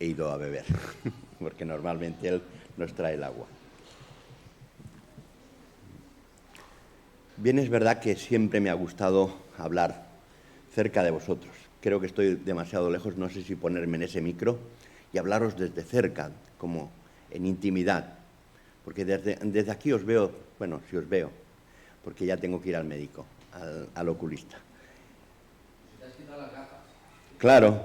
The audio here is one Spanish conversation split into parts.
He ido a beber, porque normalmente él nos trae el agua. Bien, es verdad que siempre me ha gustado hablar cerca de vosotros. Creo que estoy demasiado lejos, no sé si ponerme en ese micro y hablaros desde cerca, como en intimidad. Porque desde aquí os veo, bueno, si os veo, porque ya tengo que ir al médico, al oculista. ¿Te has quitado las gafas? Claro,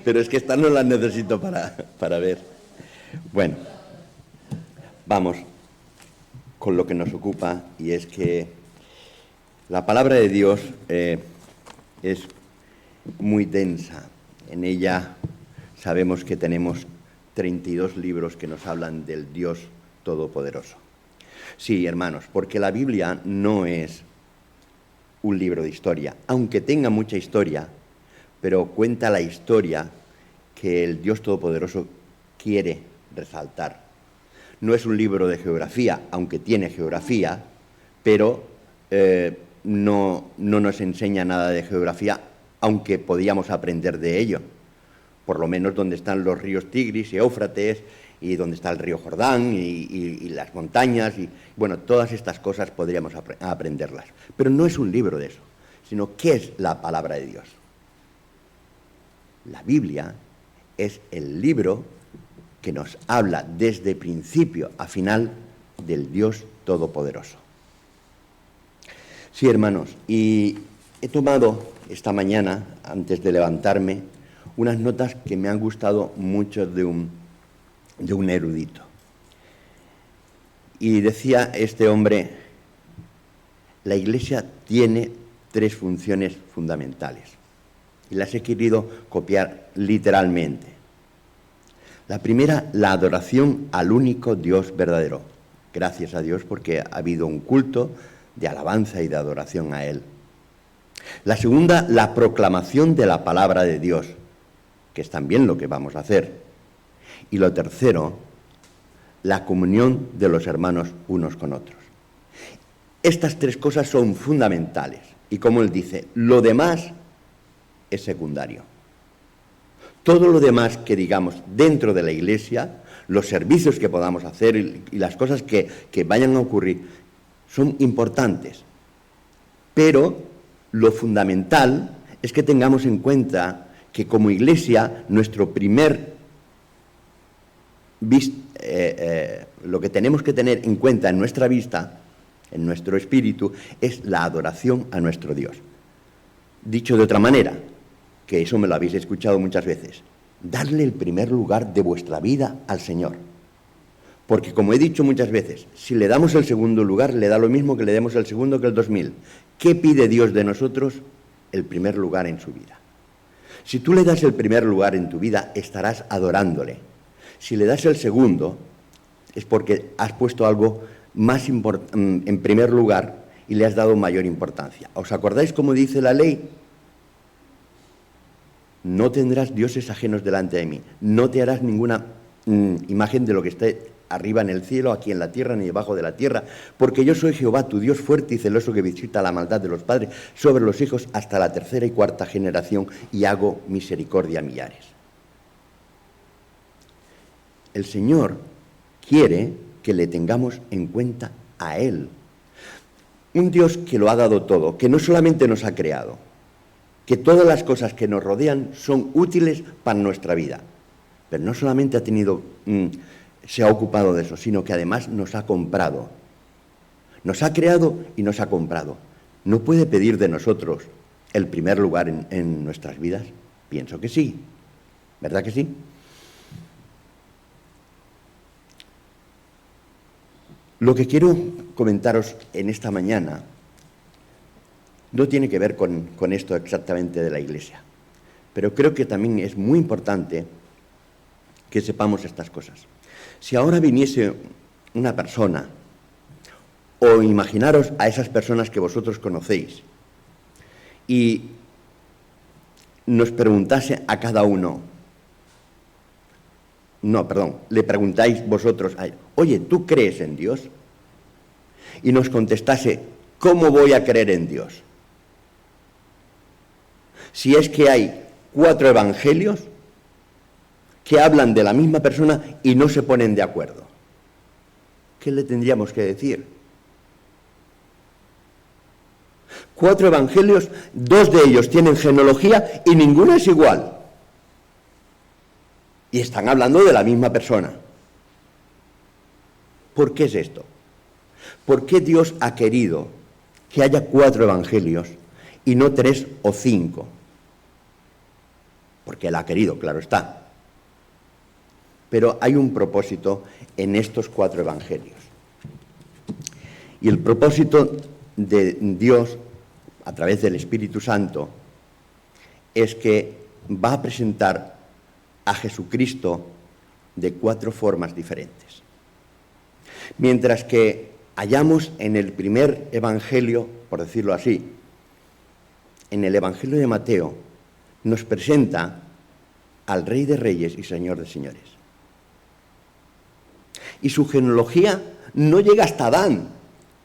pero es que estas no las necesito para ver. Bueno, vamos con lo que nos ocupa, y es que la palabra de Dios es muy densa. En ella sabemos que tenemos 32 libros que nos hablan del Dios Todopoderoso. Sí, hermanos, porque la Biblia no es un libro de historia, aunque tenga mucha historia, pero cuenta la historia que el Dios Todopoderoso quiere resaltar. No es un libro de geografía, aunque tiene geografía, pero no nos enseña nada de geografía, aunque podíamos aprender de ello. Por lo menos donde están los ríos Tigris y Éufrates, y donde está el río Jordán, y las montañas, y bueno, todas estas cosas podríamos aprenderlas. Pero no es un libro de eso, sino ¿qué es la palabra de Dios? La Biblia es el libro que nos habla desde principio a final del Dios Todopoderoso. Sí, hermanos, y he tomado esta mañana, antes de levantarme, unas notas que me han gustado mucho de un erudito. Y decía este hombre, la Iglesia tiene 3 funciones fundamentales, y las he querido copiar literalmente. La primera, la adoración al único Dios verdadero. Gracias a Dios porque ha habido un culto de alabanza y de adoración a Él. La segunda, la proclamación de la palabra de Dios, que es también lo que vamos a hacer. Y lo tercero, la comunión de los hermanos unos con otros. Estas 3 cosas son fundamentales. Y como él dice, lo demás es secundario. Todo lo demás que digamos dentro de la Iglesia, los servicios que podamos hacer y las cosas que vayan a ocurrir, son importantes. Pero lo fundamental es que tengamos en cuenta que como Iglesia, nuestro primer lo que tenemos que tener en cuenta en nuestra vista, en nuestro espíritu, es la adoración a nuestro Dios. Dicho de otra manera, que eso me lo habéis escuchado muchas veces, darle el primer lugar de vuestra vida al Señor. Porque como he dicho muchas veces, si le damos el segundo lugar, le da lo mismo que le demos el segundo que el 2000. ¿Qué pide Dios de nosotros? El primer lugar en su vida. Si tú le das el primer lugar en tu vida, estarás adorándole. Si le das el segundo, es porque has puesto algo más en primer lugar y le has dado mayor importancia. ¿Os acordáis cómo dice la ley? No tendrás dioses ajenos delante de mí. No te harás ninguna imagen de lo que esté arriba en el cielo, aquí en la tierra, ni debajo de la tierra, porque yo soy Jehová, tu Dios fuerte y celoso, que visita la maldad de los padres sobre los hijos hasta la 3ª y 4ª generación, y hago misericordia a millares. El Señor quiere que le tengamos en cuenta a Él. Un Dios que lo ha dado todo, que no solamente nos ha creado, que todas las cosas que nos rodean son útiles para nuestra vida. Pero no solamente se ha ocupado de eso, sino que además nos ha comprado. Nos ha creado y nos ha comprado. ¿No puede pedir de nosotros el primer lugar en nuestras vidas? Pienso que sí. ¿Verdad que sí? Lo que quiero comentaros en esta mañana no tiene que ver con esto exactamente de la Iglesia, pero creo que también es muy importante que sepamos estas cosas. Si ahora viniese una persona, o imaginaros a esas personas que vosotros conocéis, y nos preguntase a cada uno, le preguntáis vosotros a él, oye, ¿tú crees en Dios? Y nos contestase, ¿cómo voy a creer en Dios? Si es que hay 4 evangelios que hablan de la misma persona y no se ponen de acuerdo. ¿Qué le tendríamos que decir? 4 evangelios, 2 de ellos tienen genealogía y ninguno es igual. Y están hablando de la misma persona. ¿Por qué es esto? ¿Por qué Dios ha querido que haya 4 evangelios y no 3 o 5? Porque Él ha querido, claro está. Pero hay un propósito en estos 4 evangelios. Y el propósito de Dios, a través del Espíritu Santo, es que va a presentar a Jesucristo de 4 formas diferentes. Mientras que hallamos en el primer evangelio, por decirlo así, en el evangelio de Mateo, nos presenta al Rey de Reyes y Señor de Señores. Y su genealogía no llega hasta Adán,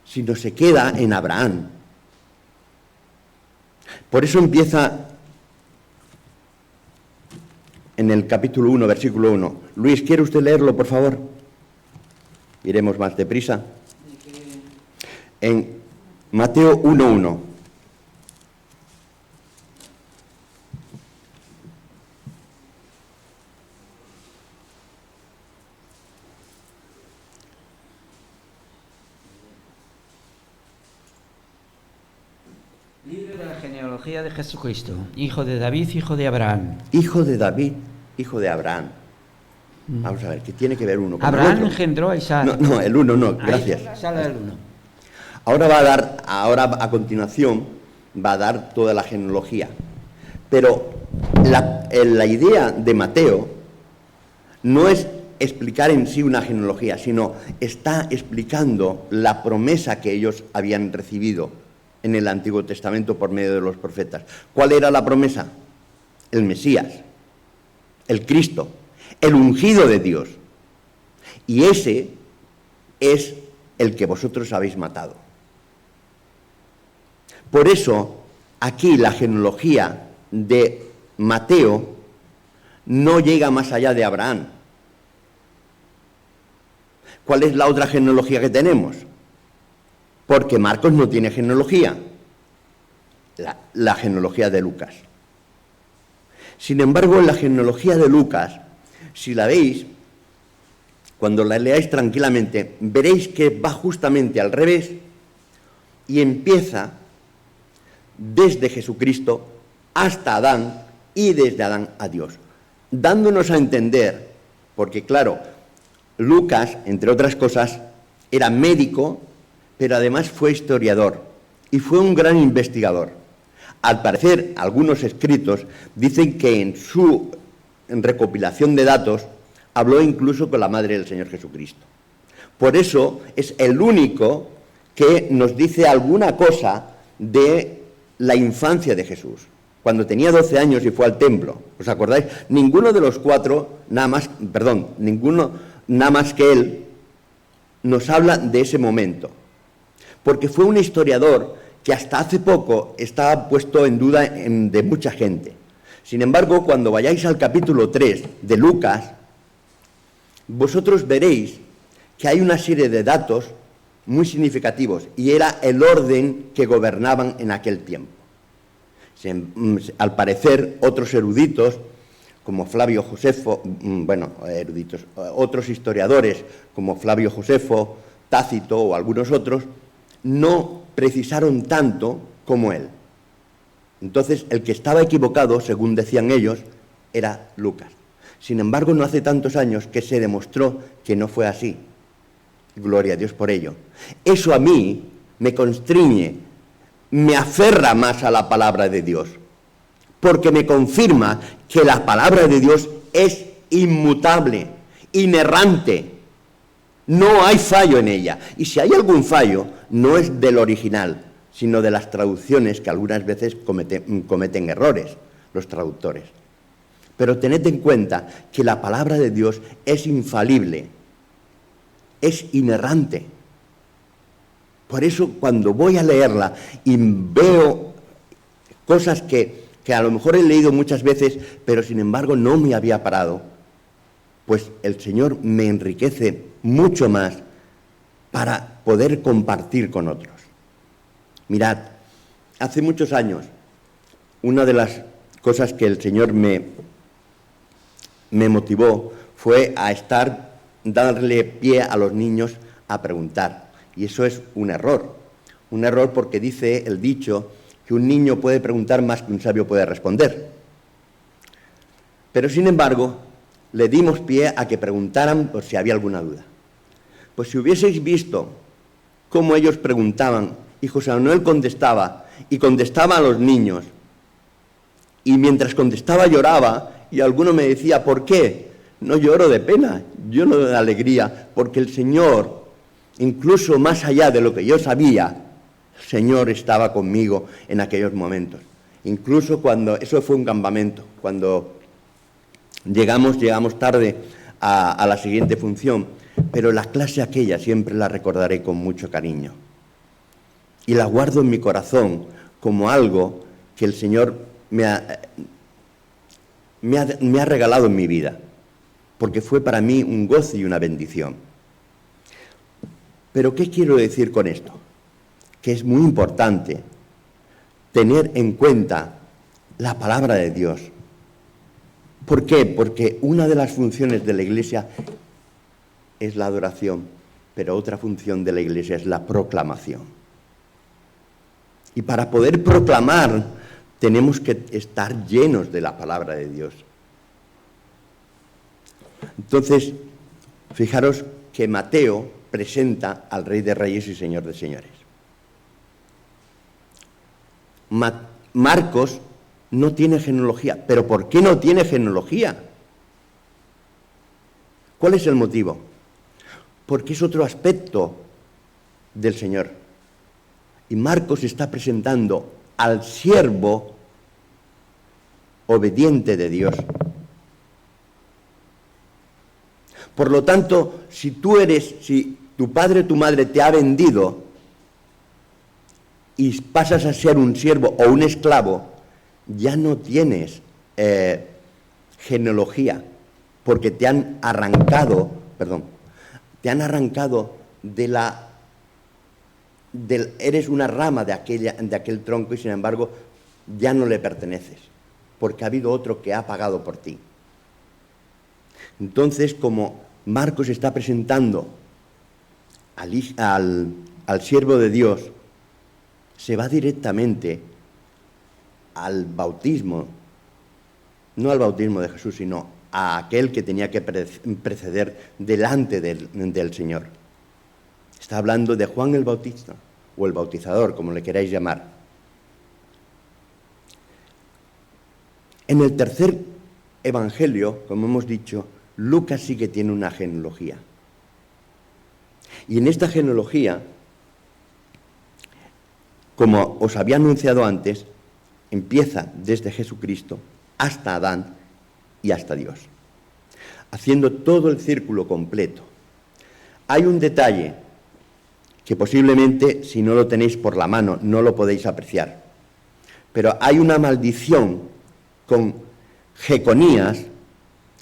sino se queda en Abraham. Por eso empieza en el capítulo 1, versículo 1. Luis, ¿quiere usted leerlo, por favor? Iremos más deprisa. En Mateo 1:1. Libro de la genealogía de Jesucristo, hijo de David, hijo de Abraham. Hijo de David, hijo de Abraham. Vamos a ver, ¿qué tiene que ver uno con Abraham el otro? engendró a Isaac. No, el 1 no, gracias. Ahí sale el 1. Ahora a continuación va a dar toda la genealogía. Pero la idea de Mateo no es explicar en sí una genealogía, sino está explicando la promesa que ellos habían recibido en el Antiguo Testamento por medio de los profetas. ¿Cuál era la promesa? El Mesías, el Cristo, el ungido de Dios. Y ese es el que vosotros habéis matado. Por eso, aquí la genealogía de Mateo no llega más allá de Abraham. ¿Cuál es la otra genealogía que tenemos? Porque Marcos no tiene genealogía, la genealogía de Lucas. Sin embargo, en la genealogía de Lucas, si la veis, cuando la leáis tranquilamente, veréis que va justamente al revés y empieza desde Jesucristo hasta Adán y desde Adán a Dios, dándonos a entender, porque claro, Lucas, entre otras cosas, era médico, pero además fue historiador y fue un gran investigador. Al parecer, algunos escritos dicen que en su recopilación de datos habló incluso con la madre del Señor Jesucristo. Por eso es el único que nos dice alguna cosa de la infancia de Jesús, cuando tenía 12 años y fue al templo. ¿Os acordáis? Ninguno de los 4, ninguno nada más que él, nos habla de ese momento. Porque fue un historiador que hasta hace poco estaba puesto en duda de mucha gente. Sin embargo, cuando vayáis al capítulo 3 de Lucas, vosotros veréis que hay una serie de datos muy significativos, y era el orden que gobernaban en aquel tiempo. Al parecer, otros eruditos, como Flavio Josefo, otros historiadores, como Flavio Josefo, Tácito o algunos otros, no precisaron tanto como él. Entonces, el que estaba equivocado, según decían ellos, era Lucas. Sin embargo, no hace tantos años que se demostró que no fue así. Gloria a Dios por ello. Eso a mí me constriñe, me aferra más a la palabra de Dios, porque me confirma que la palabra de Dios es inmutable, inerrante. No hay fallo en ella. Y si hay algún fallo, no es del original, sino de las traducciones, que algunas veces cometen errores los traductores. Pero tened en cuenta que la palabra de Dios es infalible, es inerrante. Por eso, cuando voy a leerla y veo cosas que a lo mejor he leído muchas veces, pero sin embargo no me había parado, pues el Señor me enriquece mucho más para poder compartir con otros. Mirad, hace muchos años, una de las cosas que el Señor me motivó fue a darle pie a los niños a preguntar. Y eso es un error porque dice el dicho que un niño puede preguntar más que un sabio puede responder. Pero sin embargo, le dimos pie a que preguntaran por si había alguna duda. Pues si hubieseis visto cómo ellos preguntaban, y José Manuel contestaba, y contestaba a los niños, y mientras contestaba lloraba, y alguno me decía, ¿por qué? No lloro de pena, lloro de alegría, porque el Señor, incluso más allá de lo que yo sabía, el Señor estaba conmigo en aquellos momentos. Incluso cuando, eso fue un campamento, cuando llegamos tarde a la siguiente función, pero la clase aquella siempre la recordaré con mucho cariño. Y la guardo en mi corazón como algo que el Señor me ha regalado en mi vida, porque fue para mí un gozo y una bendición. Pero ¿qué quiero decir con esto? Que es muy importante tener en cuenta la palabra de Dios. ¿Por qué? Porque una de las funciones de la Iglesia es la adoración, pero otra función de la Iglesia es la proclamación. Y para poder proclamar tenemos que estar llenos de la palabra de Dios. Entonces, fijaros que Mateo presenta al Rey de Reyes y Señor de Señores. Marcos no tiene genealogía. ¿Pero por qué no tiene genealogía? ¿Cuál es el motivo? Porque es otro aspecto del Señor. Y Marcos está presentando al siervo obediente de Dios. Por lo tanto, si tu padre o tu madre te ha vendido y pasas a ser un siervo o un esclavo, ya no tienes genealogía, porque te han arrancado eres una rama de aquel tronco y sin embargo ya no le perteneces, porque ha habido otro que ha pagado por ti. Entonces, como Marcos está presentando al siervo de Dios, se va directamente al bautismo, no al bautismo de Jesús, sino a aquel que tenía que preceder delante del Señor. Está hablando de Juan el Bautista, o el bautizador, como le queráis llamar. En el tercer evangelio, como hemos dicho, Lucas sí que tiene una genealogía. Y en esta genealogía, como os había anunciado antes, empieza desde Jesucristo hasta Adán y hasta Dios, haciendo todo el círculo completo. Hay un detalle que posiblemente, si no lo tenéis por la mano, no lo podéis apreciar, pero hay una maldición con Jeconías.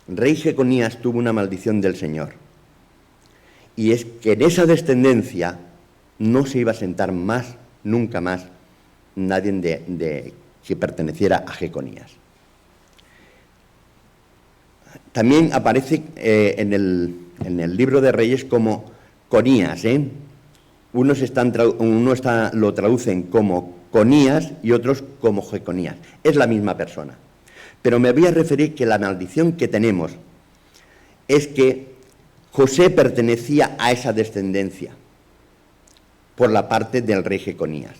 Rey Jeconías tuvo una maldición del Señor, y es que en esa descendencia no se iba a sentar más, nunca más, nadie que perteneciera a Jeconías. También aparece en el libro de Reyes como Conías, Unos lo traducen como Conías y otros como Jeconías. Es la misma persona. Pero me voy a referir que la maldición que tenemos es que José pertenecía a esa descendencia por la parte del rey Jeconías.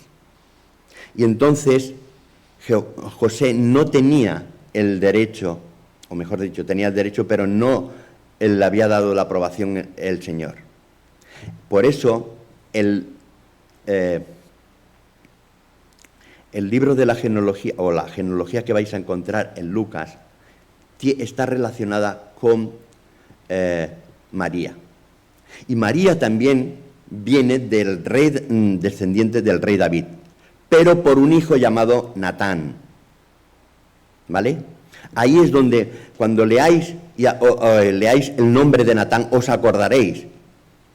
Y entonces José no tenía el derecho, o mejor dicho, tenía el derecho, pero no le había dado la aprobación el Señor. Por eso el libro de la genealogía, o la genealogía que vais a encontrar en Lucas, está relacionada con María. Y María también viene del rey, descendiente del rey David, pero por un hijo llamado Natán. ¿Vale? Ahí es donde, cuando leáis o leáis el nombre de Natán, os acordaréis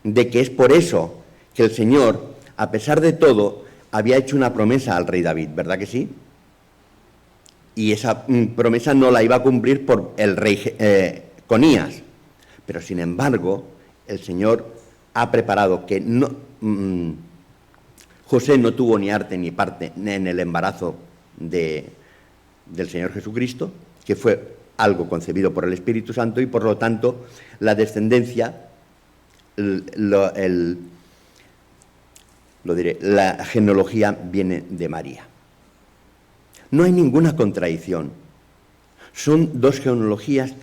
de que es por eso que el Señor, a pesar de todo, había hecho una promesa al rey David, ¿verdad que sí? Y esa promesa no la iba a cumplir por el rey Conías. Pero sin embargo, el Señor ha preparado que José no tuvo ni arte ni parte en el embarazo del Señor Jesucristo, que fue algo concebido por el Espíritu Santo, y por lo tanto la descendencia, la genealogía viene de María. No hay ninguna contradicción. Son dos genealogías,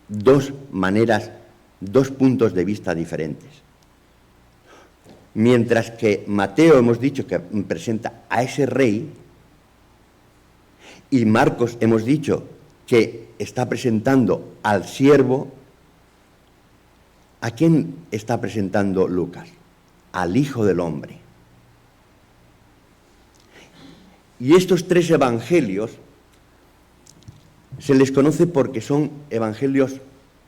dos maneras, dos puntos de vista diferentes. Mientras que Mateo hemos dicho que presenta a ese rey, y Marcos hemos dicho que está presentando al siervo, ¿a quién está presentando Lucas? Al Hijo del Hombre. Y estos tres evangelios se les conoce porque son evangelios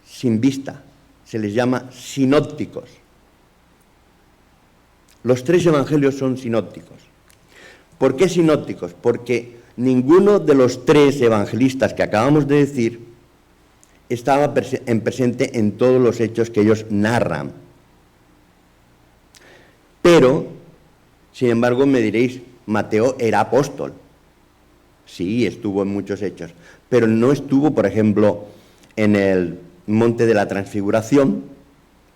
sin vista, se les llama sinópticos. Los tres evangelios son sinópticos. ¿Por qué sinópticos? Porque ninguno de los tres evangelistas que acabamos de decir estaba presente en todos los hechos que ellos narran. Pero, sin embargo, me diréis, Mateo era apóstol. Sí, estuvo en muchos hechos, pero no estuvo, por ejemplo, en el monte de la Transfiguración,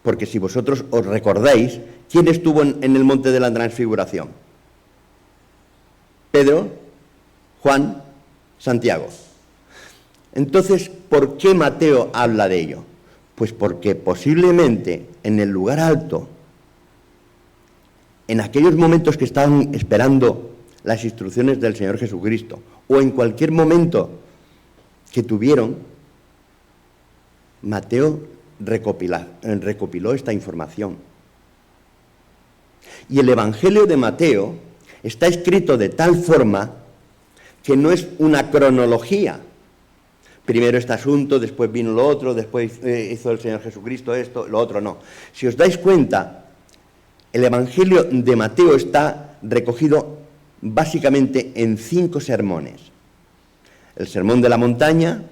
porque si vosotros os recordáis, ¿quién estuvo en el monte de la Transfiguración? Pedro, Juan, Santiago. Entonces, ¿por qué Mateo habla de ello? Pues porque posiblemente en el lugar alto, en aquellos momentos que estaban esperando las instrucciones del Señor Jesucristo, o en cualquier momento que tuvieron, Mateo recopiló esta información. Y el Evangelio de Mateo está escrito de tal forma que no es una cronología. Primero este asunto, después vino lo otro, después hizo el Señor Jesucristo esto, lo otro no. Si os dais cuenta, el Evangelio de Mateo está recogido básicamente en 5 sermones. El Sermón de la Montaña,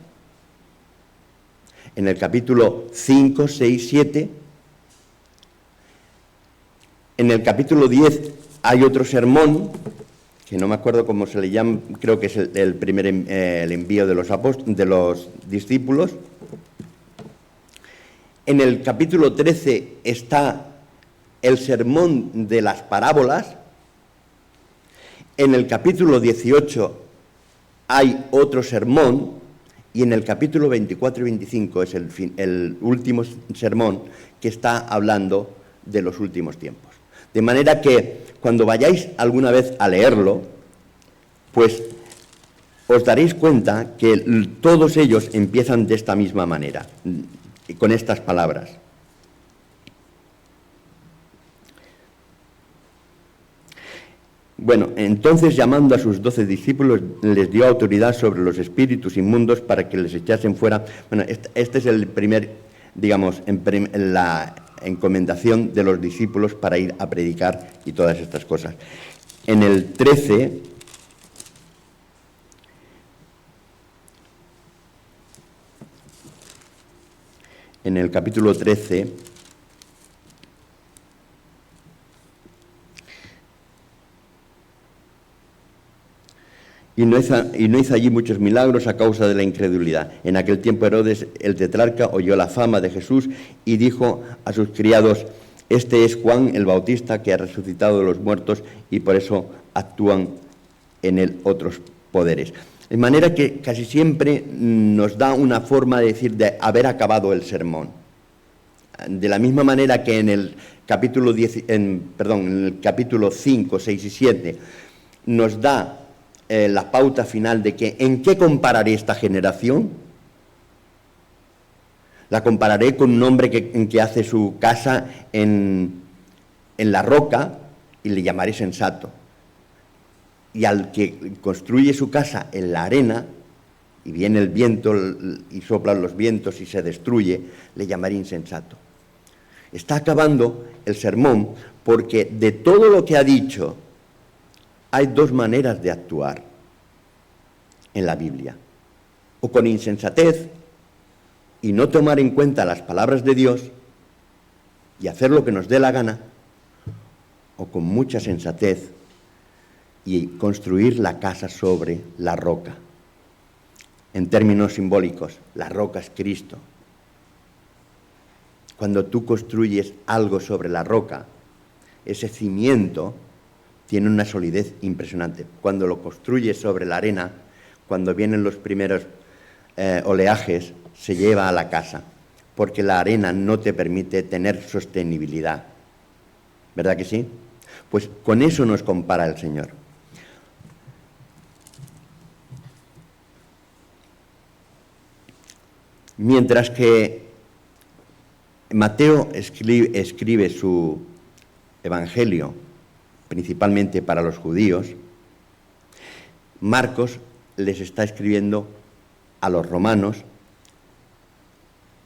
en el capítulo 5, 6, 7. En el capítulo 10 hay otro sermón, que no me acuerdo cómo se le llama, creo que es el primer el envío de los discípulos. En el capítulo 13 está el sermón de las parábolas. En el capítulo 18 hay otro sermón, y en el capítulo 24 y 25 es el último sermón que está hablando de los últimos tiempos. De manera que cuando vayáis alguna vez a leerlo, pues os daréis cuenta que todos ellos empiezan de esta misma manera, con estas palabras. Bueno, entonces llamando a sus 12 discípulos, les dio autoridad sobre los espíritus inmundos para que les echasen fuera. Bueno, este es el primer, digamos, la encomendación de los discípulos para ir a predicar y todas estas cosas. En el 13, en el capítulo 13, y no hizo allí muchos milagros a causa de la incredulidad. En aquel tiempo Herodes, el tetrarca, oyó la fama de Jesús y dijo a sus criados: este es Juan el Bautista, que ha resucitado de los muertos, y por eso actúan en él otros poderes. De manera que casi siempre nos da una forma de decir de haber acabado el sermón. De la misma manera que en el capítulo 5, 6 y 7 nos da la pauta final de que ¿en qué compararé esta generación? La compararé con un hombre que hace su casa en la roca, y le llamaré sensato. Y al que construye su casa en la arena, y viene el viento y soplan los vientos y se destruye, le llamaré insensato. Está acabando el sermón porque de todo lo que ha dicho hay dos maneras de actuar en la Biblia. O con insensatez y no tomar en cuenta las palabras de Dios y hacer lo que nos dé la gana, o con mucha sensatez y construir la casa sobre la roca. En términos simbólicos, la roca es Cristo. Cuando tú construyes algo sobre la roca, ese cimiento tiene una solidez impresionante. Cuando lo construyes sobre la arena, cuando vienen los primeros oleajes, se lleva a la casa, porque la arena no te permite tener sostenibilidad. ¿Verdad que sí? Pues con eso nos compara el Señor. Mientras que Mateo escribe su evangelio principalmente para los judíos, Marcos les está escribiendo a los romanos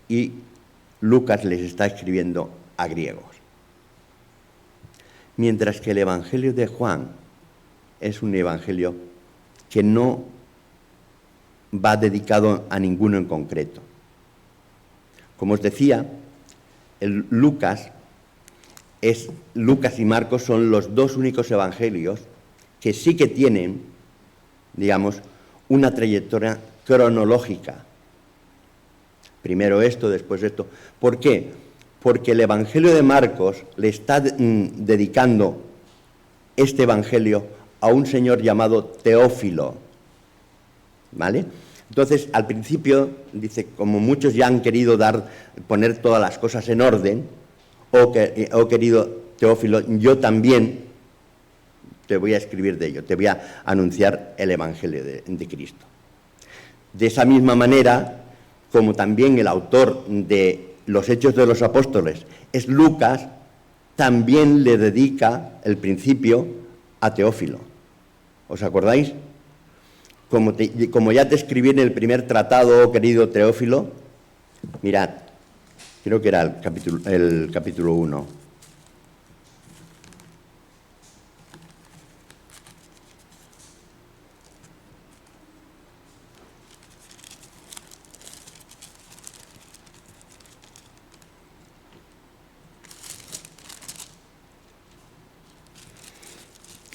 y Lucas les está escribiendo a griegos. Mientras que el evangelio de Juan es un evangelio que no va dedicado a ninguno en concreto. Como os decía, Lucas y Marcos son los dos únicos evangelios que sí que tienen, digamos, una trayectoria cronológica. Primero esto, después esto. ¿Por qué? Porque el evangelio de Marcos le está dedicando este evangelio a un señor llamado Teófilo. ¿Vale? Entonces, al principio, dice, como muchos ya han querido poner todas las cosas en orden, querido Teófilo, yo también te voy a escribir de ello, te voy a anunciar el Evangelio de Cristo. De esa misma manera, como también el autor de los Hechos de los Apóstoles es Lucas, también le dedica el principio a Teófilo. ¿Os acordáis? Como ya te escribí en el primer tratado, querido Teófilo, mirad, creo que era el capítulo 1.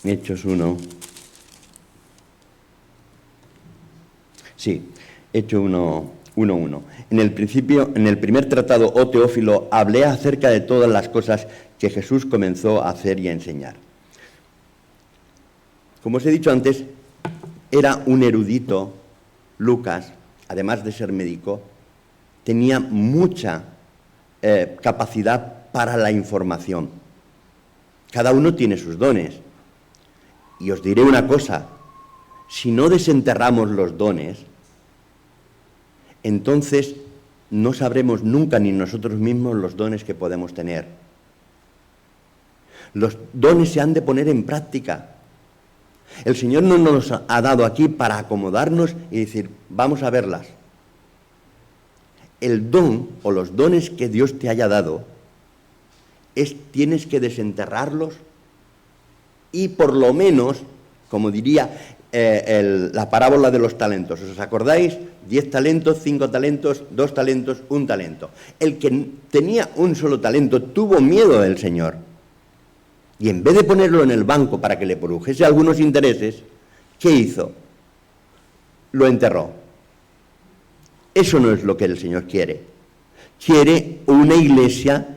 Hechos 1. Sí, Hechos 1:1. En el primer tratado, oh Teófilo, hablé acerca de todas las cosas que Jesús comenzó a hacer y a enseñar. Como os he dicho antes, era un erudito. Lucas, además de ser médico, tenía mucha capacidad para la información. Cada uno tiene sus dones. Y os diré una cosa, si no desenterramos los dones, entonces no sabremos nunca ni nosotros mismos los dones que podemos tener. Los dones se han de poner en práctica. El Señor no nos los ha dado aquí para acomodarnos y decir, vamos a verlas. El don o los dones que Dios te haya dado, tienes que desenterrarlos y por lo menos, como diría la parábola de los talentos, ¿os acordáis? 10 talentos, 5 talentos, 2 talentos, 1 talento. El que tenía un solo talento tuvo miedo del Señor. Y en vez de ponerlo en el banco para que le produjese algunos intereses, ¿qué hizo? Lo enterró. Eso no es lo que el Señor quiere. Quiere una iglesia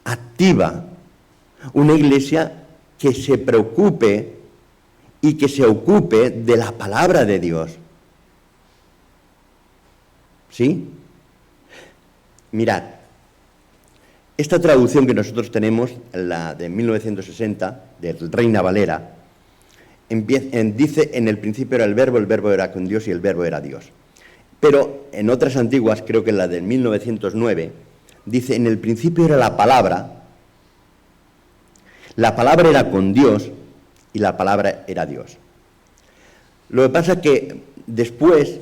activa, una iglesia que se preocupe y que se ocupe de la palabra de Dios. ¿Sí? Mirad, esta traducción que nosotros tenemos, la de 1960, del Reina Valera, dice, en el principio era el verbo era con Dios y el verbo era Dios. Pero en otras antiguas, creo que en la de 1909, dice, en el principio era la palabra era con Dios y la palabra era Dios. Lo que pasa es que después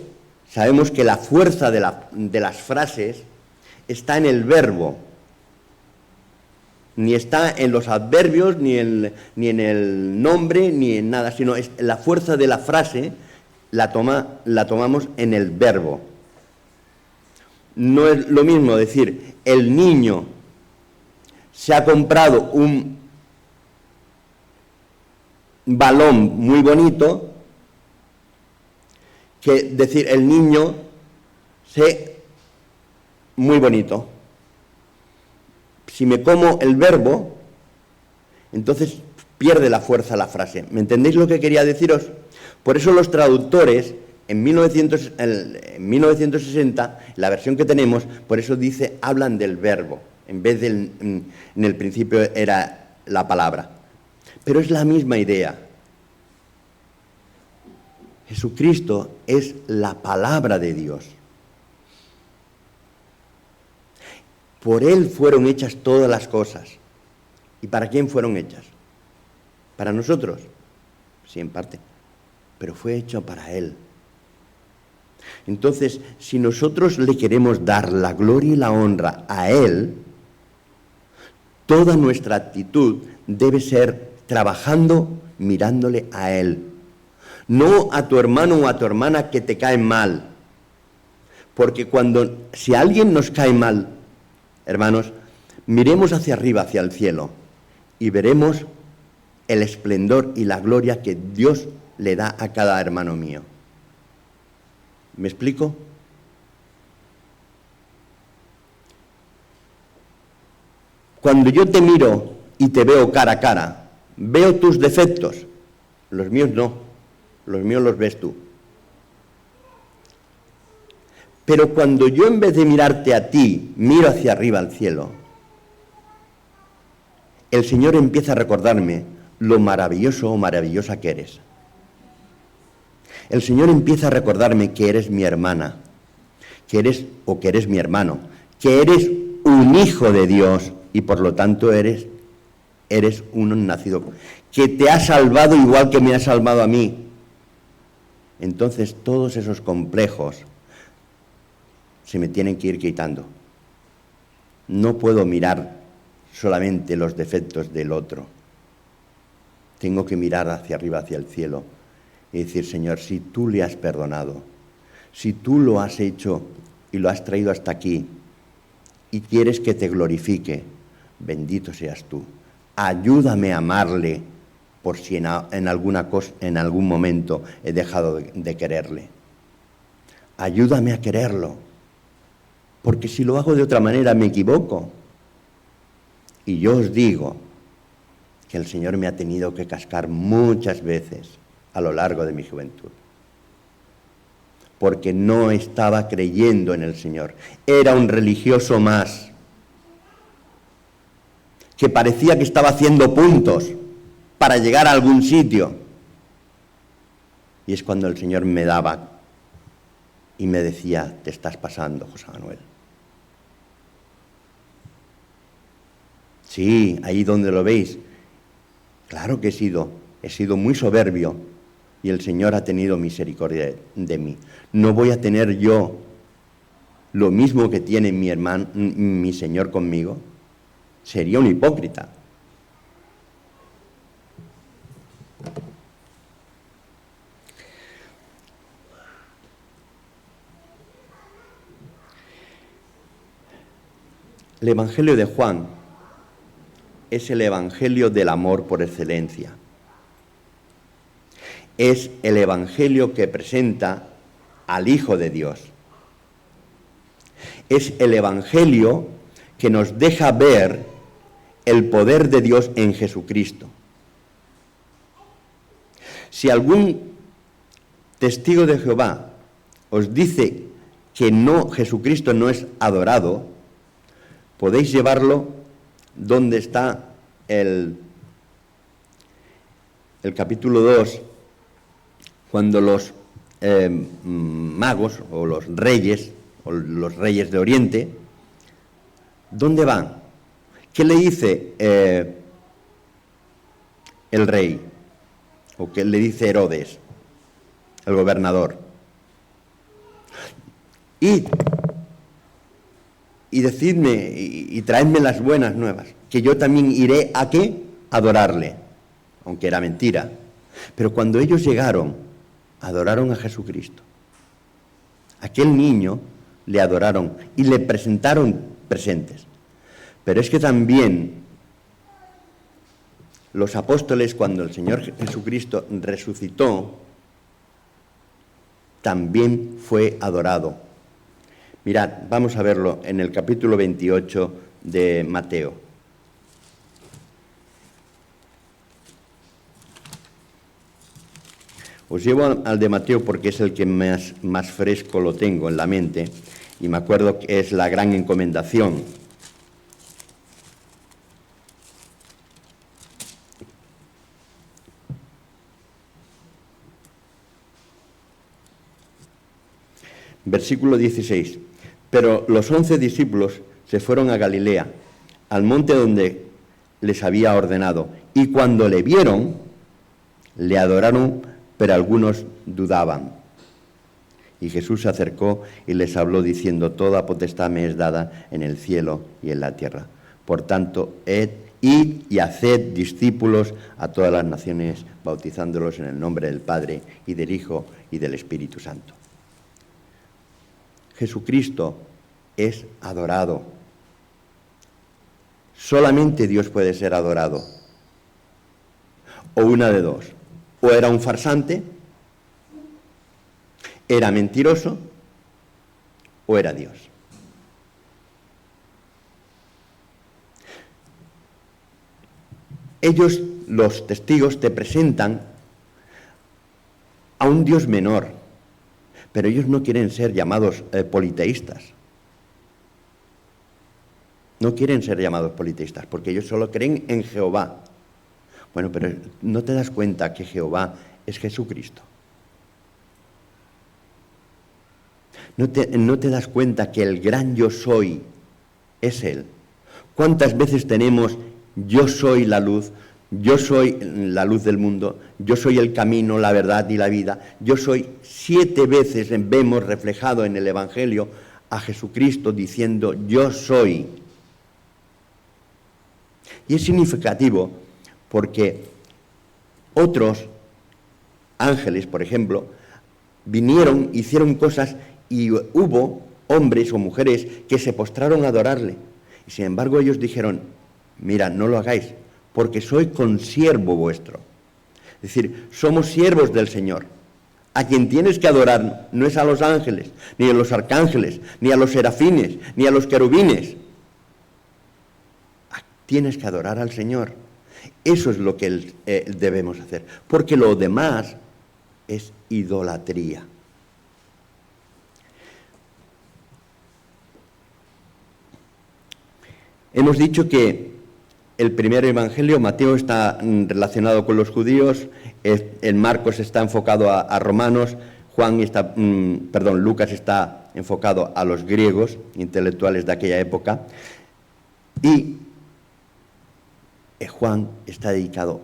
sabemos que la fuerza de las frases está en el verbo. Ni está en los adverbios, ni en el nombre, ni en nada, sino es la fuerza de la frase la tomamos en el verbo. No es lo mismo decir, el niño se ha comprado un balón muy bonito, que decir, el niño muy bonito. Si me como el verbo, entonces pierde la fuerza la frase. ¿Me entendéis lo que quería deciros? Por eso los traductores, en 1960, la versión que tenemos, por eso dice, hablan del verbo, en vez en el principio era la palabra. Pero es la misma idea. Jesucristo es la palabra de Dios. Por Él fueron hechas todas las cosas. ¿Y para quién fueron hechas? ¿Para nosotros? Sí, en parte. Pero fue hecho para Él. Entonces, si nosotros le queremos dar la gloria y la honra a Él, toda nuestra actitud debe ser trabajando mirándole a Él. No a tu hermano o a tu hermana que te caen mal. Porque si alguien nos cae mal, hermanos, miremos hacia arriba, hacia el cielo, y veremos el esplendor y la gloria que Dios le da a cada hermano mío. ¿Me explico? Cuando yo te miro y te veo cara a cara, veo tus defectos, los míos no, los míos los ves tú. Pero cuando yo en vez de mirarte a ti, miro hacia arriba al cielo, el Señor empieza a recordarme lo maravilloso o maravillosa que eres. El Señor empieza a recordarme que eres mi hermana, que eres mi hermano, que eres un hijo de Dios y por lo tanto eres un nacido, que te ha salvado igual que me ha salvado a mí. Entonces todos esos complejos se me tienen que ir quitando. No puedo mirar solamente los defectos del otro. Tengo que mirar hacia arriba, hacia el cielo, y decir, Señor, si tú le has perdonado, si tú lo has hecho y lo has traído hasta aquí, y quieres que te glorifique, bendito seas tú. Ayúdame a amarle, por si en algún momento he dejado de quererle. Ayúdame a quererlo, porque si lo hago de otra manera me equivoco. Y yo os digo que el Señor me ha tenido que cascar muchas veces a lo largo de mi juventud, porque no estaba creyendo en el Señor. Era un religioso más, que parecía que estaba haciendo puntos para llegar a algún sitio. Y es cuando el Señor me daba y me decía, te estás pasando, José Manuel. Sí, ahí donde lo veis. Claro que he sido muy soberbio y el Señor ha tenido misericordia de mí. No voy a tener yo lo mismo que tiene mi Señor conmigo. Sería un hipócrita. El Evangelio de Juan es el Evangelio del amor por excelencia. Es el Evangelio que presenta al Hijo de Dios. Es el Evangelio que nos deja ver el poder de Dios en Jesucristo. Si algún testigo de Jehová os dice que Jesucristo no es adorado, podéis llevarlo donde está el capítulo 2, cuando los magos o los reyes de Oriente, ¿dónde van? ¿Qué le dice el rey? ¿O qué le dice Herodes, el gobernador? id y decidme y traedme las buenas nuevas, que yo también iré a ¿qué? Adorarle, aunque era mentira. Pero cuando ellos llegaron, adoraron a Jesucristo. Aquel niño le adoraron y le presentaron presentes. Pero es que también los apóstoles, cuando el Señor Jesucristo resucitó, también fue adorado. Mirad, vamos a verlo en el capítulo 28 de Mateo. Os llevo al de Mateo porque es el que más fresco lo tengo en la mente y me acuerdo que es la gran encomendación. Versículo 16. Pero los 11 discípulos se fueron a Galilea, al monte donde les había ordenado, y cuando le vieron, le adoraron, pero algunos dudaban. Y Jesús se acercó y les habló diciendo: toda potestad me es dada en el cielo y en la tierra. Por tanto, id y haced discípulos a todas las naciones, bautizándolos en el nombre del Padre y del Hijo y del Espíritu Santo. Jesucristo es adorado. Solamente Dios puede ser adorado. O una de dos. O era un farsante, era mentiroso, o era Dios. Ellos, los testigos, te presentan a un Dios menor. Pero ellos no quieren ser llamados politeístas. No quieren ser llamados politeístas, porque ellos solo creen en Jehová. Bueno, pero ¿no te das cuenta que Jehová es Jesucristo? ¿No te das cuenta que el gran yo soy es Él? ¿Cuántas veces tenemos yo soy la luz? Yo soy la luz del mundo, yo soy el camino, la verdad y la vida. Yo soy 7 veces, vemos reflejado en el Evangelio a Jesucristo diciendo yo soy. Y es significativo porque otros ángeles, por ejemplo, vinieron, hicieron cosas y hubo hombres o mujeres que se postraron a adorarle. Y sin embargo ellos dijeron: mira, no lo hagáis, porque soy consiervo vuestro. Es decir, somos siervos del Señor. A quien tienes que adorar no es a los ángeles, ni a los arcángeles, ni a los serafines, ni a los querubines. Tienes que adorar al Señor. Eso es lo que debemos hacer, porque lo demás es idolatría. Hemos dicho que el primer evangelio, Mateo, está relacionado con los judíos, en Marcos está enfocado a romanos, Lucas está enfocado a los griegos, intelectuales de aquella época, y Juan está dedicado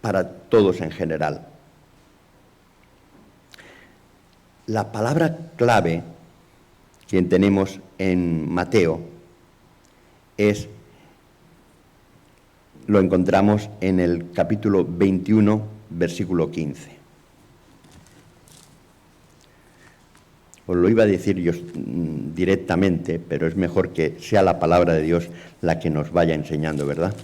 para todos en general. La palabra clave que tenemos en Mateo lo encontramos en el capítulo 21, versículo 15. Os lo iba a decir yo directamente, pero es mejor que sea la palabra de Dios la que nos vaya enseñando, ¿verdad?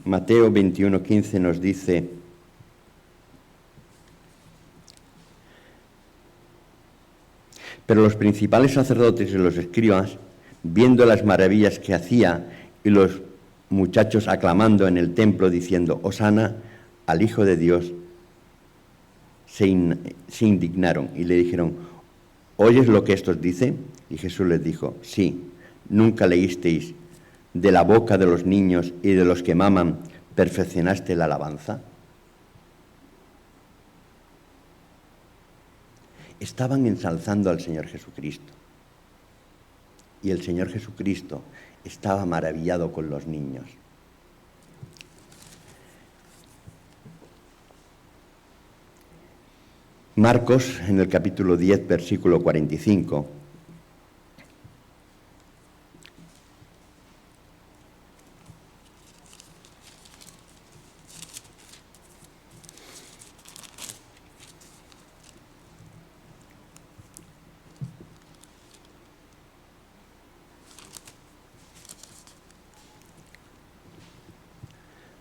Mateo 21:15 nos dice: pero los principales sacerdotes y los escribas, viendo las maravillas que hacía y los muchachos aclamando en el templo diciendo Hosana al Hijo de Dios, se indignaron y le dijeron: ¿oyes lo que estos dicen? Y Jesús les dijo: sí. ¿Nunca leísteis de la boca de los niños y de los que maman perfeccionaste la alabanza? estaban ensalzando al Señor Jesucristo. Y el Señor Jesucristo estaba maravillado con los niños. Marcos, en el capítulo 10, versículo 45,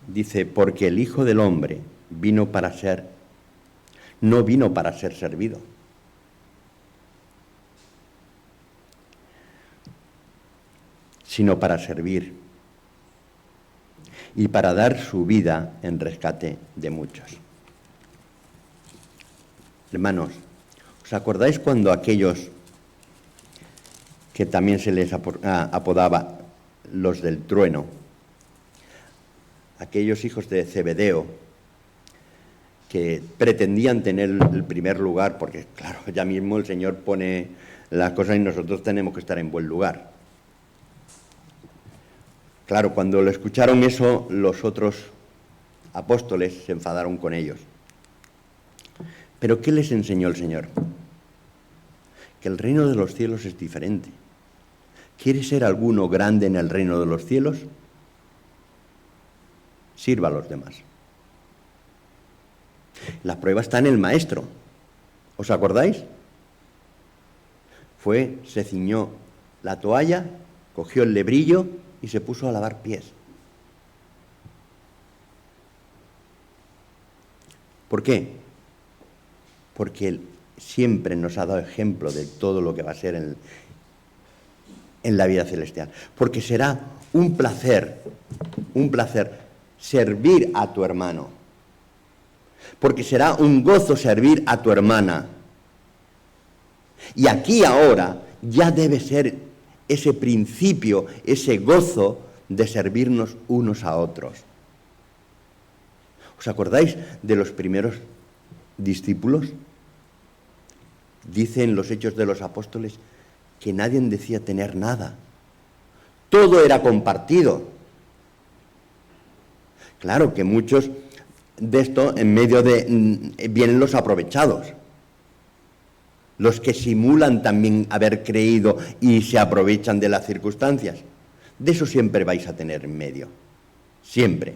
dice, porque el Hijo del Hombre no vino para ser servido, sino para servir y para dar su vida en rescate de muchos. Hermanos, ¿os acordáis cuando aquellos que también se les apodaba los del trueno, aquellos hijos de Zebedeo, que pretendían tener el primer lugar, porque claro, ya mismo el Señor pone las cosas y nosotros tenemos que estar en buen lugar? Claro, cuando lo escucharon eso, los otros apóstoles se enfadaron con ellos. ¿Pero qué les enseñó el Señor? Que el reino de los cielos es diferente. ¿Quiere ser alguno grande en el reino de los cielos? Sirva a los demás. La prueba está en el maestro. ¿Os acordáis? Se ciñó la toalla, cogió el lebrillo y se puso a lavar pies. ¿Por qué? Porque Él siempre nos ha dado ejemplo de todo lo que va a ser en la vida celestial. Porque será un placer servir a tu hermano. Porque será un gozo servir a tu hermana. Y aquí ahora ya debe ser ese principio, ese gozo de servirnos unos a otros. ¿Os acordáis de los primeros discípulos? Dice en los Hechos de los Apóstoles que nadie decía tener nada. Todo era compartido. Claro que muchos de esto, en medio vienen los aprovechados. Los que simulan también haber creído y se aprovechan de las circunstancias. De eso siempre vais a tener en medio. Siempre.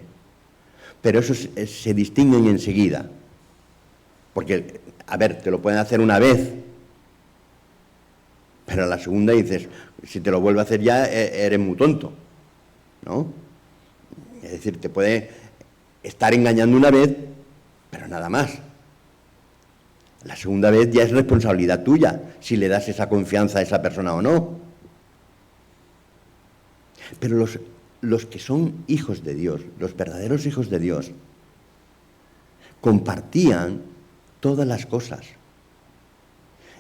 Pero esos se distinguen enseguida. Porque, a ver, te lo pueden hacer una vez. Pero a la segunda dices, si te lo vuelve a hacer ya, eres muy tonto. ¿No? Es decir, te puede estar engañando una vez, pero nada más. La segunda vez ya es responsabilidad tuya, si le das esa confianza a esa persona o no. Pero los que son hijos de Dios, los verdaderos hijos de Dios, compartían todas las cosas.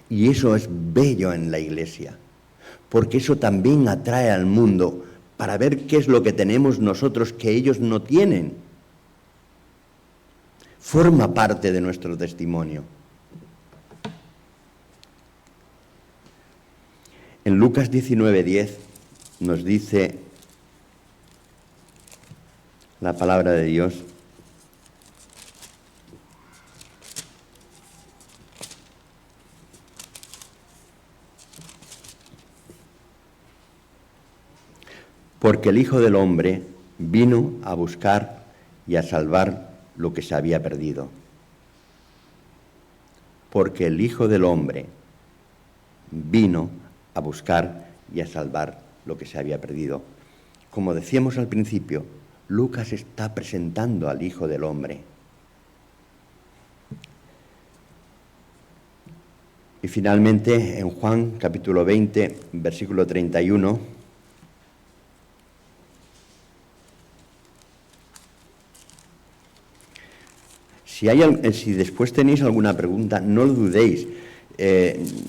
Y eso es bello en la Iglesia, porque eso también atrae al mundo para ver qué es lo que tenemos nosotros que ellos no tienen. Forma parte de nuestro testimonio. En Lucas 19:10 nos dice la palabra de Dios: porque el Hijo del Hombre vino a buscar y a salvar lo que se había perdido. Porque el Hijo del Hombre vino a buscar y a salvar lo que se había perdido. Como decíamos al principio, Lucas está presentando al Hijo del Hombre. Y finalmente, en Juan capítulo 20, versículo 31, si después tenéis alguna pregunta, no lo dudéis.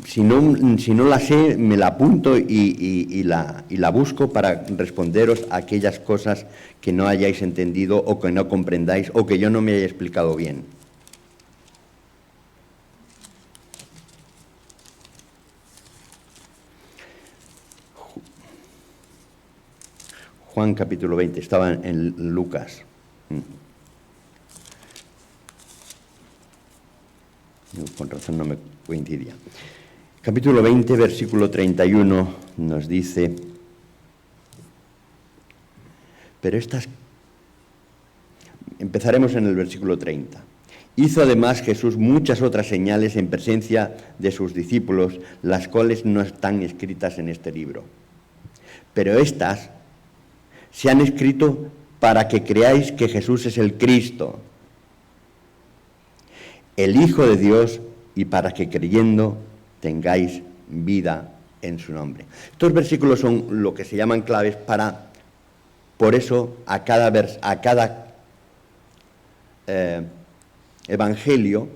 Si no la sé, me la apunto y la busco para responderos a aquellas cosas que no hayáis entendido o que no comprendáis o que yo no me haya explicado bien. Juan capítulo 20, estaba en Lucas. Con razón no me coincidía. Capítulo 20, versículo 31 nos dice, pero empezaremos en el versículo 30. Hizo además Jesús muchas otras señales en presencia de sus discípulos, las cuales no están escritas en este libro. Pero estas se han escrito para que creáis que Jesús es el Cristo, el Hijo de Dios, y para que creyendo tengáis vida en su nombre. Estos versículos son lo que se llaman claves para, por eso, a cada evangelio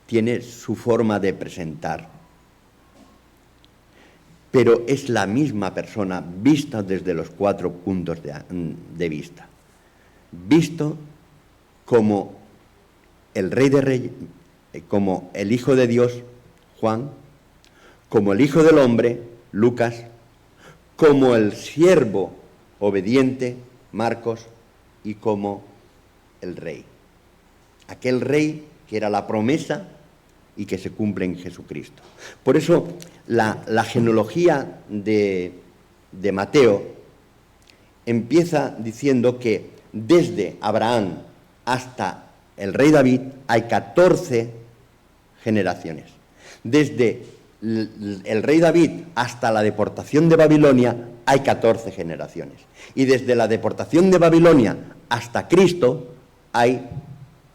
tiene su forma de presentar. Pero es la misma persona vista desde los 4 puntos de vista. Visto como el Rey de Reyes, como el Hijo de Dios, Juan, como el Hijo del Hombre, Lucas, como el siervo obediente, Marcos, y como el Rey. Aquel Rey que era la promesa y que se cumple en Jesucristo. Por eso la genealogía de Mateo empieza diciendo que desde Abraham hasta el rey David hay 14 generaciones. Desde el rey David hasta la deportación de Babilonia hay 14 generaciones. Y desde la deportación de Babilonia hasta Cristo hay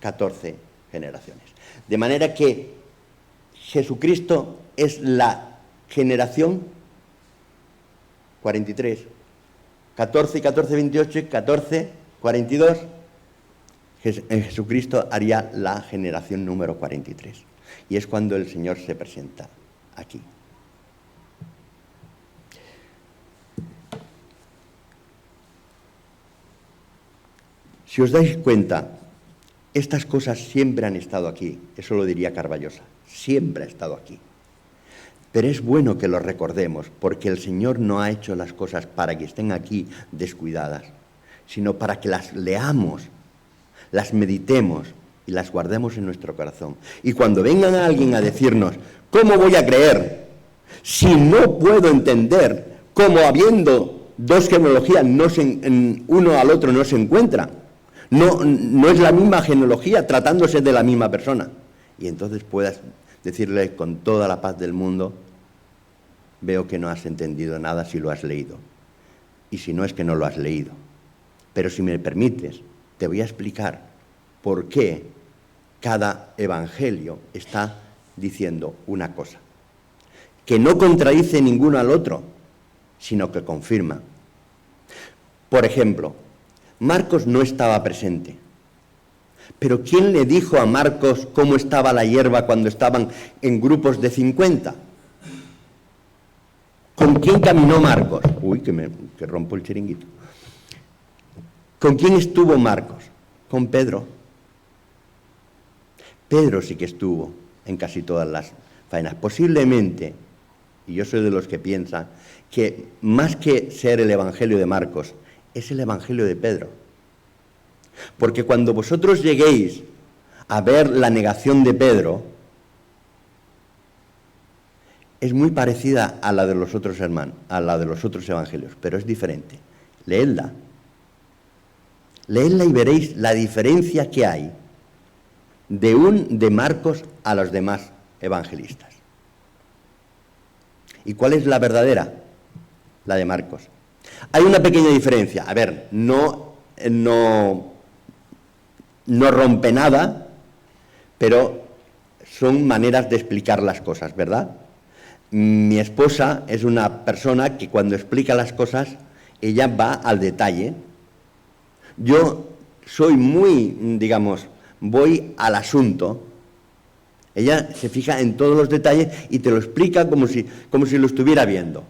14 generaciones. De manera que Jesucristo es la generación 43. 14 y 14, 28, 14, 42. Jesucristo haría la generación número 43. Y es cuando el Señor se presenta aquí. Si os dais cuenta, estas cosas siempre han estado aquí. Eso lo diría Carballosa. Siempre ha estado aquí. Pero es bueno que lo recordemos, porque el Señor no ha hecho las cosas para que estén aquí descuidadas, sino para que las leamos, las meditemos y las guardemos en nuestro corazón. Y cuando vengan a alguien a decirnos, ¿cómo voy a creer si no puedo entender cómo habiendo dos genealogías uno al otro no se encuentran? No es la misma genealogía tratándose de la misma persona. Y entonces puedas decirle con toda la paz del mundo, veo que no has entendido nada si lo has leído. Y si no, es que no lo has leído. Pero si me permites, te voy a explicar por qué cada evangelio está diciendo una cosa, que no contradice ninguno al otro, sino que confirma. Por ejemplo, Marcos no estaba presente. Pero ¿quién le dijo a Marcos cómo estaba la hierba cuando estaban en grupos de 50? ¿Con quién caminó Marcos? Uy, que rompo el chiringuito. ¿Con quién estuvo Marcos? Con Pedro. Pedro sí que estuvo en casi todas las faenas. Posiblemente, y yo soy de los que piensan, que más que ser el Evangelio de Marcos, es el Evangelio de Pedro. Porque cuando vosotros lleguéis a ver la negación de Pedro, es muy parecida a la de los otros hermanos, a la de los otros evangelios, pero es diferente. Leedla. Leedla y veréis la diferencia que hay de Marcos a los demás evangelistas. ¿Y cuál es la verdadera? La de Marcos. Hay una pequeña diferencia. A ver, no rompe nada, pero son maneras de explicar las cosas, ¿verdad? Mi esposa es una persona que cuando explica las cosas, ella va al detalle. Yo soy muy, voy al asunto. Ella se fija en todos los detalles y te lo explica como si lo estuviera viendo.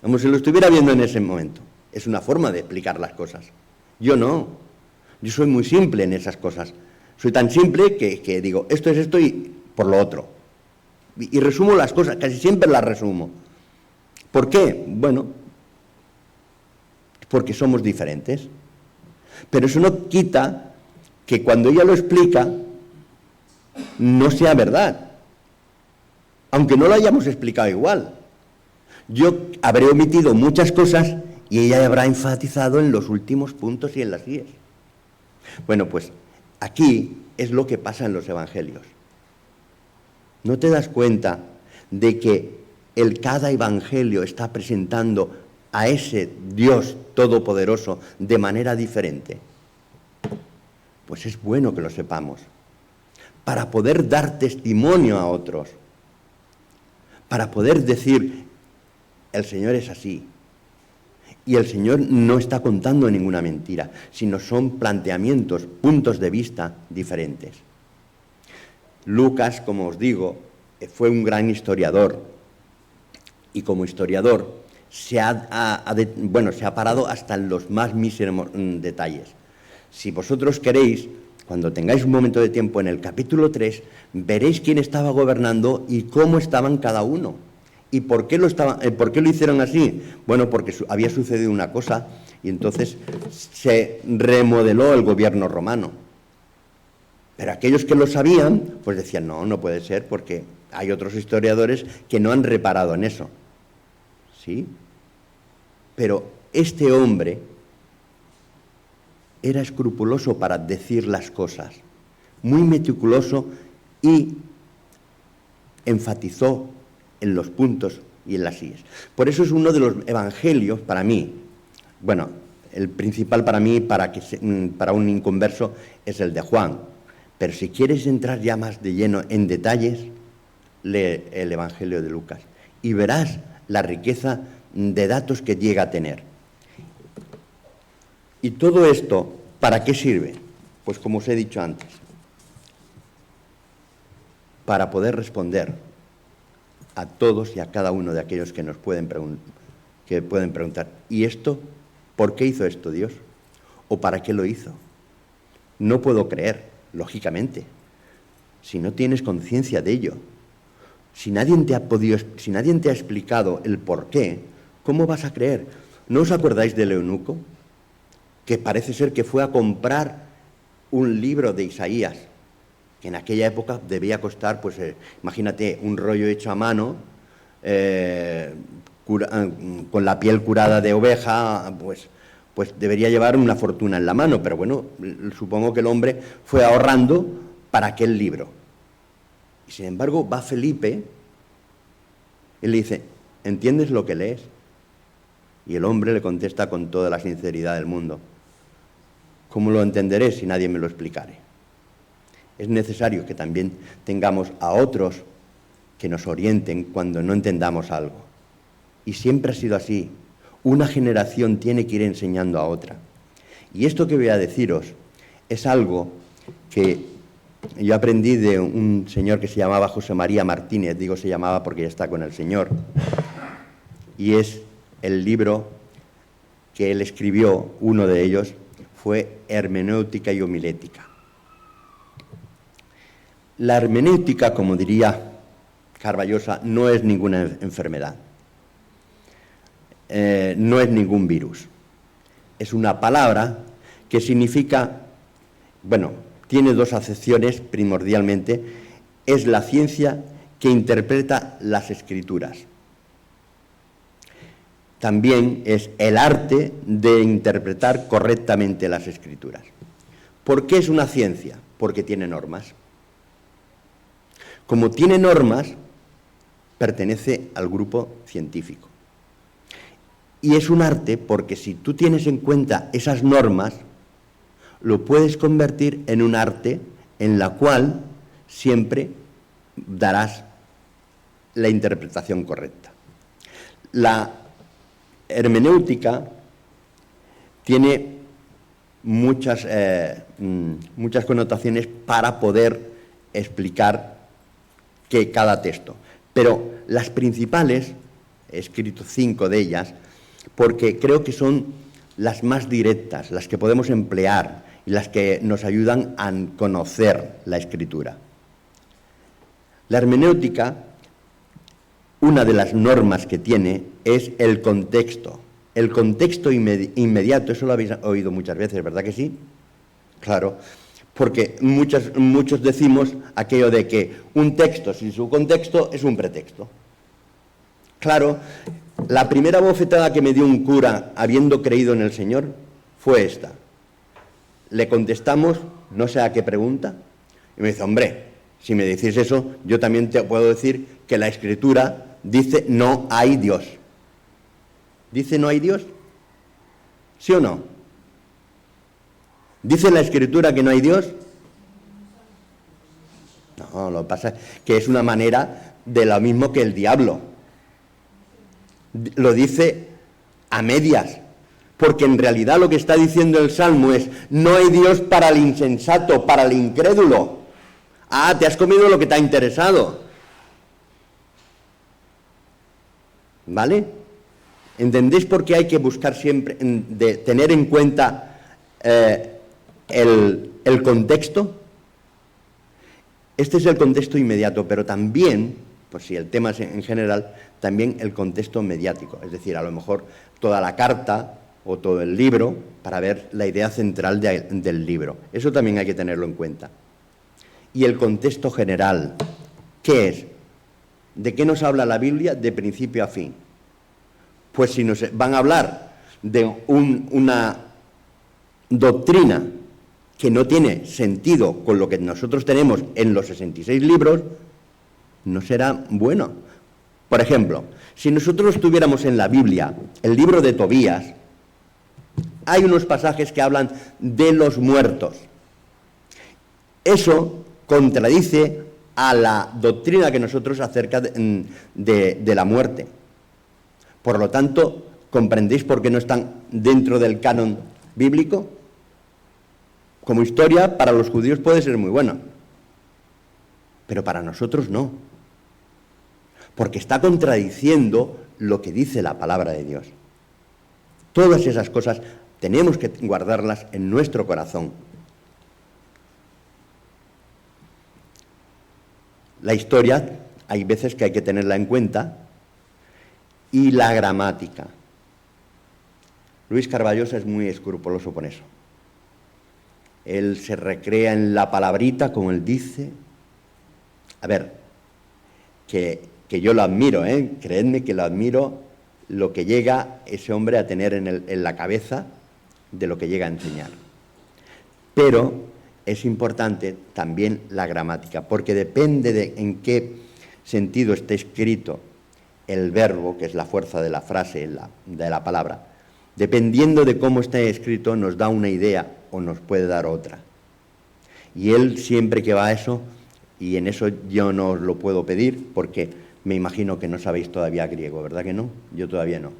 Como si lo estuviera viendo en ese momento. Es una forma de explicar las cosas. Yo no. Yo soy muy simple en esas cosas. Soy tan simple que digo, esto es esto y por lo otro. Y resumo las cosas, casi siempre las resumo. ¿Por qué? Bueno, porque somos diferentes. Pero eso no quita que cuando ella lo explica no sea verdad, aunque no lo hayamos explicado igual. Yo habré omitido muchas cosas y ella habrá enfatizado en los últimos puntos y en las guías. Bueno, pues aquí es lo que pasa en los evangelios. ¿No te das cuenta de que cada evangelio está presentando a ese Dios todopoderoso de manera diferente? Pues es bueno que lo sepamos, para poder dar testimonio a otros, para poder decir, el Señor es así, y el Señor no está contando ninguna mentira, sino son planteamientos, puntos de vista diferentes. Lucas, como os digo, fue un gran historiador, y como historiador se ha parado hasta en los más míseros detalles. Si vosotros queréis, cuando tengáis un momento de tiempo en el capítulo 3, veréis quién estaba gobernando y cómo estaban cada uno. ¿Y por qué lo hicieron así? Bueno, porque había sucedido una cosa y entonces se remodeló el gobierno romano. Pero aquellos que lo sabían, pues decían, no puede ser, porque hay otros historiadores que no han reparado en eso. ¿Sí? Pero este hombre era escrupuloso para decir las cosas, muy meticuloso, y enfatizó en los puntos y en las sillas. Por eso es uno de los evangelios para mí, bueno, el principal para mí, para un inconverso, es el de Juan. Pero si quieres entrar ya más de lleno en detalles, lee el Evangelio de Lucas y verás la riqueza de datos que llega a tener. ¿Y todo esto para qué sirve? Pues como os he dicho antes, para poder responder a todos y a cada uno de aquellos que nos pueden preguntar, ¿y esto? ¿Por qué hizo esto Dios? ¿O para qué lo hizo? No puedo creer, lógicamente, si no tienes conciencia de ello. Si nadie te ha explicado el por qué, ¿cómo vas a creer? ¿No os acordáis del eunuco? Que parece ser que fue a comprar un libro de Isaías, que en aquella época debía costar, pues imagínate, un rollo hecho a mano, con la piel curada de oveja, pues debería llevar una fortuna en la mano, pero bueno, supongo que el hombre fue ahorrando para aquel libro. Y sin embargo va Felipe y le dice, ¿entiendes lo que lees? Y el hombre le contesta con toda la sinceridad del mundo, ¿cómo lo entenderé si nadie me lo explicare? Es necesario que también tengamos a otros que nos orienten cuando no entendamos algo. Y siempre ha sido así. Una generación tiene que ir enseñando a otra. Y esto que voy a deciros es algo que yo aprendí de un señor que se llamaba José María Martínez, digo se llamaba porque ya está con el Señor, y es el libro que él escribió, uno de ellos, fue Hermenéutica y Homilética. La hermenéutica, como diría Carballosa, no es ninguna enfermedad, no es ningún virus. Es una palabra que significa, bueno, tiene dos acepciones primordialmente. Es la ciencia que interpreta las escrituras. También es el arte de interpretar correctamente las escrituras. ¿Por qué es una ciencia? Porque tiene normas. Como tiene normas, pertenece al grupo científico. Y es un arte porque si tú tienes en cuenta esas normas, lo puedes convertir en un arte en la cual siempre darás la interpretación correcta. La hermenéutica tiene muchas connotaciones para poder explicar cada texto, pero las principales, he escrito 5 de ellas, porque creo que son las más directas, las que podemos emplear y las que nos ayudan a conocer la escritura. La hermenéutica, una de las normas que tiene es el contexto, el contexto inmediato, eso lo habéis oído muchas veces, ¿verdad que sí? Claro, porque muchos decimos aquello de que un texto sin su contexto es un pretexto. Claro, la primera bofetada que me dio un cura habiendo creído en el Señor fue esta. Le contestamos, no sé a qué pregunta, y me dice, hombre, si me decís eso, yo también te puedo decir que la Escritura dice no hay Dios. ¿Dice no hay Dios? ¿Sí o no? ¿Dice la Escritura que no hay Dios? No, lo que pasa es que es una manera de lo mismo que el diablo. Lo dice a medias, porque en realidad lo que está diciendo el Salmo es no hay Dios para el insensato, para el incrédulo. Ah, te has comido lo que te ha interesado. ¿Vale? ¿Entendéis por qué hay que buscar siempre, tener en cuenta el contexto? Este es el contexto inmediato, pero también, pues si el tema es en general, también el contexto mediático, es decir, a lo mejor toda la carta o todo el libro, para ver la idea central del libro. Eso también hay que tenerlo en cuenta. Y el contexto general, ¿qué es? ¿De qué nos habla la Biblia de principio a fin? Pues si nos van a hablar de una doctrina que no tiene sentido con lo que nosotros tenemos en los 66 libros, no será bueno. Por ejemplo, si nosotros tuviéramos en la Biblia el libro de Tobías, hay unos pasajes que hablan de los muertos. Eso contradice a la doctrina que nosotros acerca de la muerte. Por lo tanto, ¿comprendéis por qué no están dentro del canon bíblico? Como historia, para los judíos puede ser muy buena, pero para nosotros no, porque está contradiciendo lo que dice la palabra de Dios. Todas esas cosas tenemos que guardarlas en nuestro corazón. La historia, hay veces que hay que tenerla en cuenta, y la gramática. Luis Carballosa es muy escrupuloso con eso. Él se recrea en la palabrita, como él dice. A ver, que yo lo admiro, creedme que lo admiro, lo que llega ese hombre a tener en la cabeza de lo que llega a enseñar. Pero es importante también la gramática, porque depende de en qué sentido esté escrito el verbo, que es la fuerza de la frase, de la palabra, dependiendo de cómo esté escrito, nos da una idea o nos puede dar otra. Y él siempre que va a eso, y en eso yo no os lo puedo pedir, porque me imagino que no sabéis todavía griego, ¿verdad que no? Yo todavía no.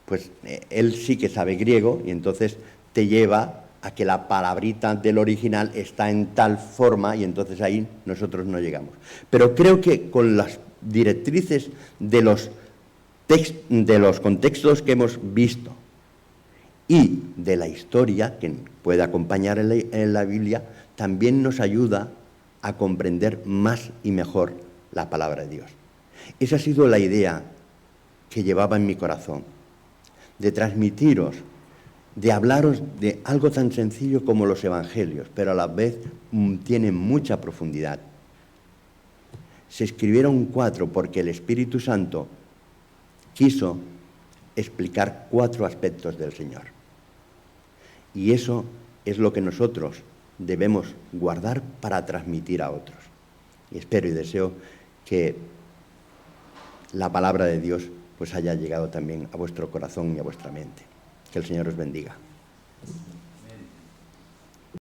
Pues él sí que sabe griego, y entonces te lleva a que la palabrita del original está en tal forma, y entonces ahí nosotros no llegamos. Pero creo que con las directrices de los contextos que hemos visto y de la historia que puede acompañar en la Biblia, también nos ayuda a comprender más y mejor la palabra de Dios. Esa ha sido la idea que llevaba en mi corazón, de transmitiros, de hablaros de algo tan sencillo como los evangelios, pero a la vez tienen mucha profundidad. Se escribieron 4 porque el Espíritu Santo quiso explicar 4 aspectos del Señor. Y eso es lo que nosotros debemos guardar para transmitir a otros. Y espero y deseo que la palabra de Dios pues haya llegado también a vuestro corazón y a vuestra mente. Que el Señor os bendiga.